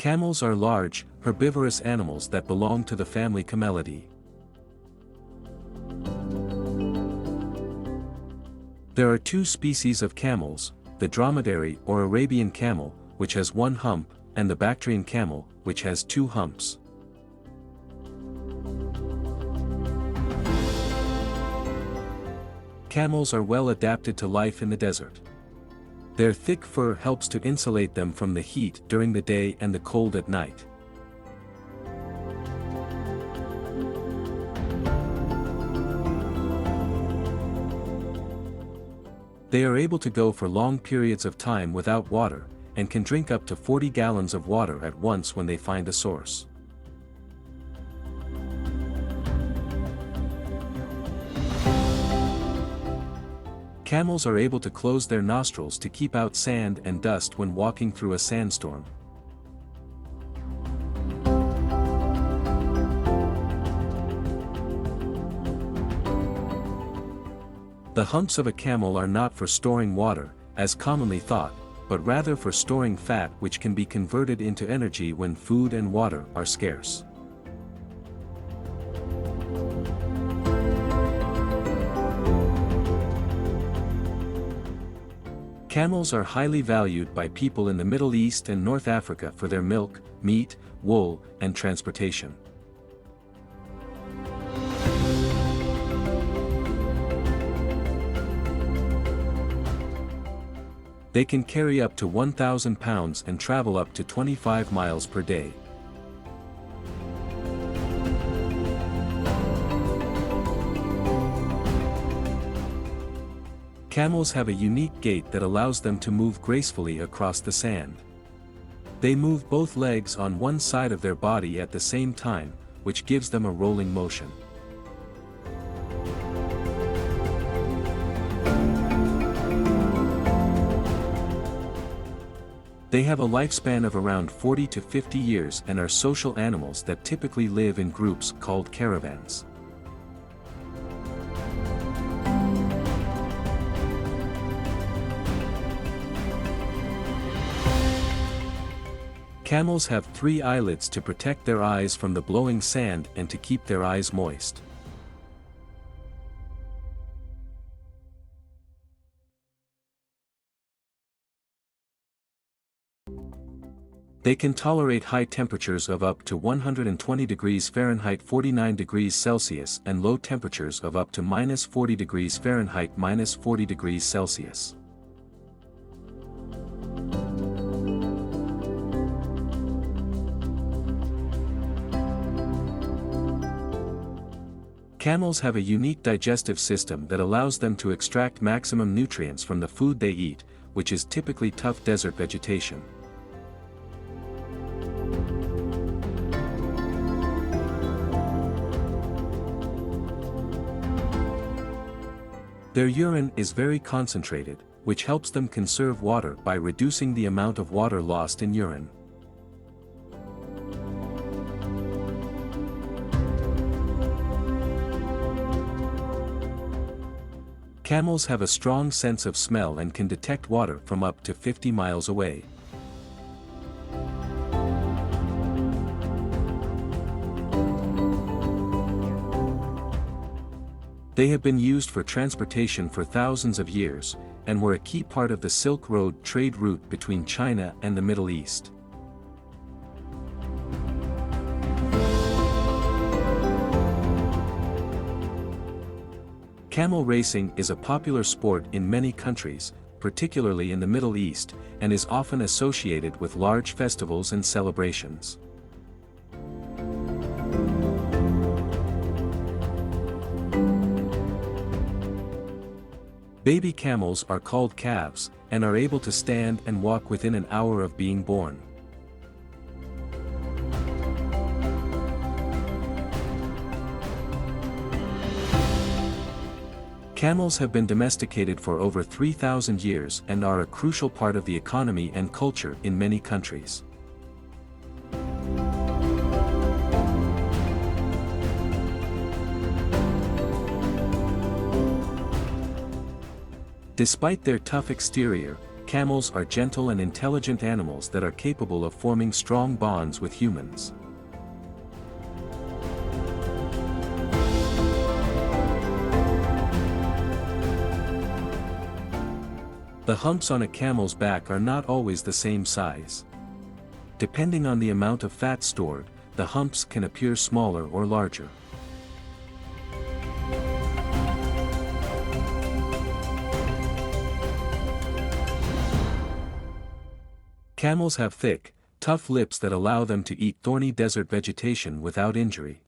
Camels are large, herbivorous animals that belong to the family Camelidae. There are two species of camels, the dromedary or Arabian camel, which has one hump, and the Bactrian camel, which has two humps. Camels are well adapted to life in the desert. Their thick fur helps to insulate them from the heat during the day and the cold at night. They are able to go for long periods of time without water, and can drink up to 40 gallons of water at once when they find a source. Camels are able to close their nostrils to keep out sand and dust when walking through a sandstorm. The humps of a camel are not for storing water, as commonly thought, but rather for storing fat which can be converted into energy when food and water are scarce. Camels are highly valued by people in the Middle East and North Africa for their milk, meat, wool, and transportation. They can carry up to 1,000 pounds and travel up to 25 miles per day. Camels have a unique gait that allows them to move gracefully across the sand. They move both legs on one side of their body at the same time, which gives them a rolling motion. They have a lifespan of around 40 to 50 years and are social animals that typically live in groups called caravans. Camels have 3 eyelids to protect their eyes from the blowing sand and to keep their eyes moist. They can tolerate high temperatures of up to 120 degrees Fahrenheit 49 degrees Celsius and low temperatures of up to -40 degrees Fahrenheit -40 degrees Celsius. Camels have a unique digestive system that allows them to extract maximum nutrients from the food they eat, which is typically tough desert vegetation. Their urine is very concentrated, which helps them conserve water by reducing the amount of water lost in urine. Camels have a strong sense of smell and can detect water from up to 50 miles away. They have been used for transportation for thousands of years, and were a key part of the Silk Road trade route between China and the Middle East. Camel racing is a popular sport in many countries, particularly in the Middle East, and is often associated with large festivals and celebrations. Baby camels are called calves, and are able to stand and walk within an hour of being born. Camels have been domesticated for over 3,000 years and are a crucial part of the economy and culture in many countries. Despite their tough exterior, camels are gentle and intelligent animals that are capable of forming strong bonds with humans. The humps on a camel's back are not always the same size. Depending on the amount of fat stored, the humps can appear smaller or larger. Camels have thick, tough lips that allow them to eat thorny desert vegetation without injury.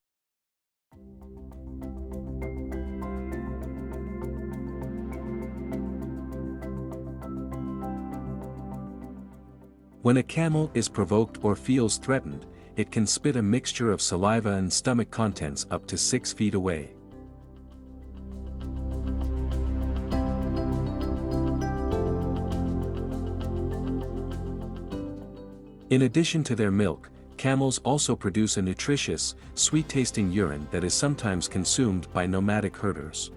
When a camel is provoked or feels threatened, it can spit a mixture of saliva and stomach contents up to 6 feet away. In addition to their milk, camels also produce a nutritious, sweet-tasting urine that is sometimes consumed by nomadic herders.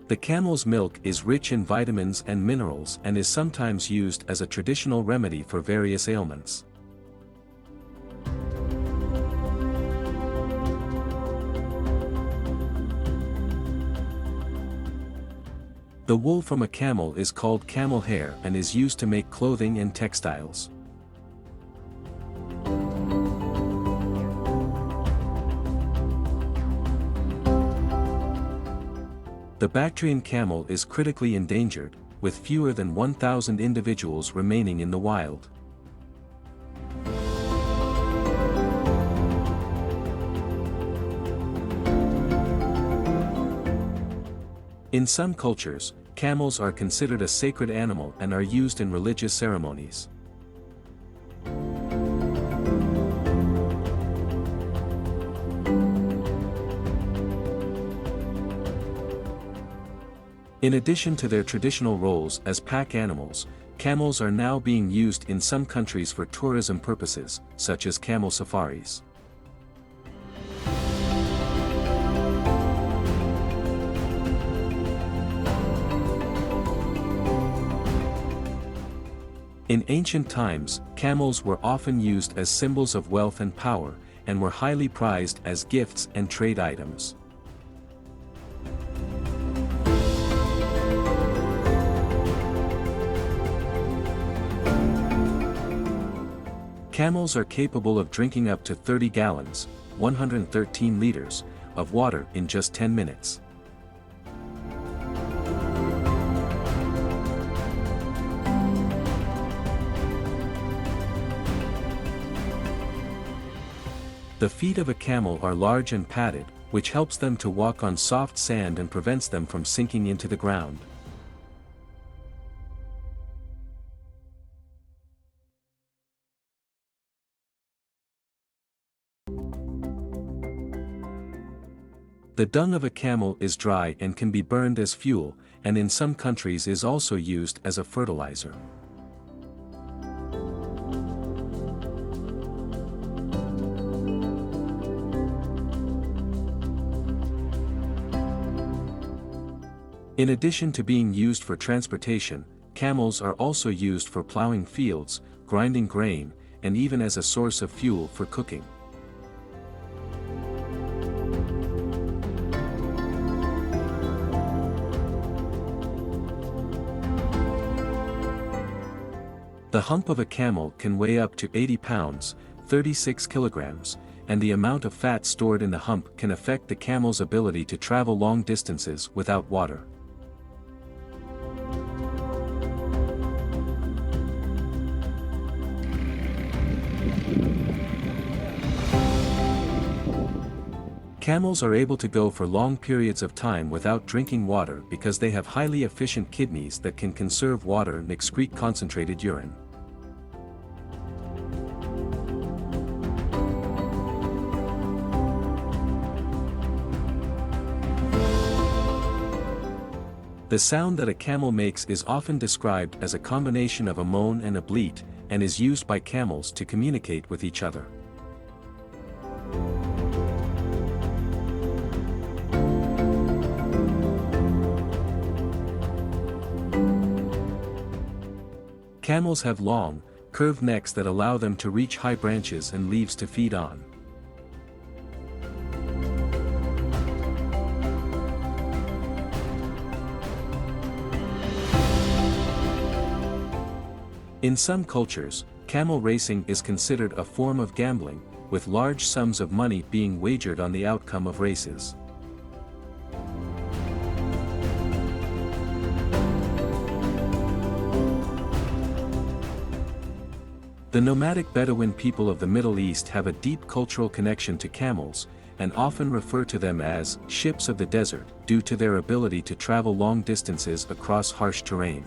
The camel's milk is rich in vitamins and minerals and is sometimes used as a traditional remedy for various ailments. The wool from a camel is called camel hair and is used to make clothing and textiles. The Bactrian camel is critically endangered, with fewer than 1,000 individuals remaining in the wild. In some cultures, camels are considered a sacred animal and are used in religious ceremonies. In addition to their traditional roles as pack animals, camels are now being used in some countries for tourism purposes, such as camel safaris. In ancient times, camels were often used as symbols of wealth and power, and were highly prized as gifts and trade items. Camels are capable of drinking up to 30 gallons, 113 liters, of water in just 10 minutes. The feet of a camel are large and padded, which helps them to walk on soft sand and prevents them from sinking into the ground. The dung of a camel is dry and can be burned as fuel, and in some countries is also used as a fertilizer. In addition to being used for transportation, camels are also used for plowing fields, grinding grain, and even as a source of fuel for cooking. The hump of a camel can weigh up to 80 pounds, 36 kilograms, and the amount of fat stored in the hump can affect the camel's ability to travel long distances without water. Camels are able to go for long periods of time without drinking water because they have highly efficient kidneys that can conserve water and excrete concentrated urine. The sound that a camel makes is often described as a combination of a moan and a bleat, and is used by camels to communicate with each other. Camels have long, curved necks that allow them to reach high branches and leaves to feed on. In some cultures, camel racing is considered a form of gambling, with large sums of money being wagered on the outcome of races. The nomadic Bedouin people of the Middle East have a deep cultural connection to camels, and often refer to them as ships of the desert, due to their ability to travel long distances across harsh terrain.